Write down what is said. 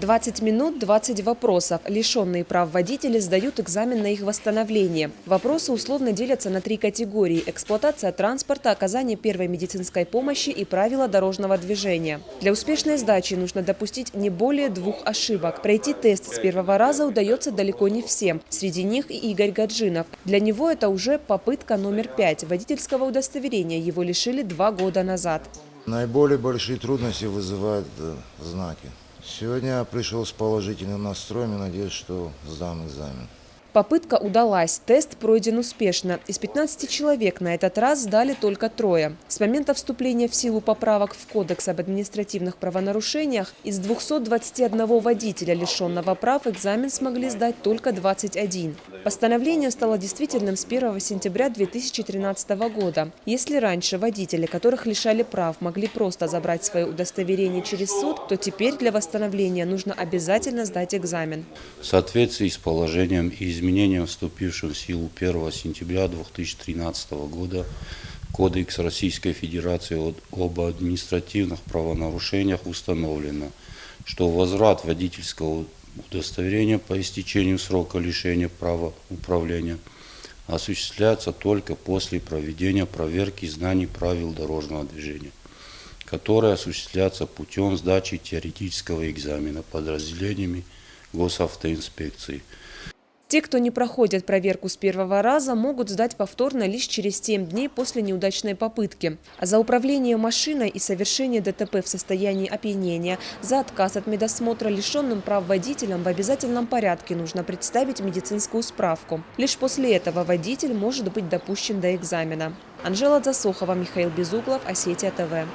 20 минут, 20 вопросов. Лишенные прав водители сдают экзамен на их восстановление. Вопросы условно делятся на 3 категории – эксплуатация транспорта, оказание первой медицинской помощи и правила дорожного движения. Для успешной сдачи нужно допустить не более 2 ошибок. Пройти тест с первого раза удается далеко не всем. Среди них и Игорь Гаджинов. Для него это уже попытка номер 5. Водительского удостоверения его лишили 2 года назад. Наиболее большие трудности вызывают знаки. Сегодня я пришел с положительным настроем и надеюсь, что сдам экзамен. Попытка удалась. Тест пройден успешно. Из 15 человек на этот раз сдали только 3. С момента вступления в силу поправок в Кодекс об административных правонарушениях из 221 водителя, лишенного прав, экзамен смогли сдать только 21. Постановление стало действительным с 1 сентября 2013 года. Если раньше водители, которых лишали прав, могли просто забрать свое удостоверение через суд, то теперь для восстановления нужно обязательно сдать экзамен. В соответствии с положением и изменением, вступившим в силу 1 сентября 2013 года, Кодекс Российской Федерации об административных правонарушениях установлено, что возврат водительского удостоверения по истечению срока лишения права управления осуществляется только после проведения проверки знаний правил дорожного движения, которая осуществляется путем сдачи теоретического экзамена подразделениями госавтоинспекции. Те, кто не проходят проверку с первого раза, могут сдать повторно лишь через 7 дней после неудачной попытки. А за управление машиной и совершение ДТП в состоянии опьянения, за отказ от медосмотра лишенным прав водителям в обязательном порядке нужно представить медицинскую справку. Лишь после этого водитель может быть допущен до экзамена. Анжела Засохова, Михаил Безуглов, Осетия ТВ.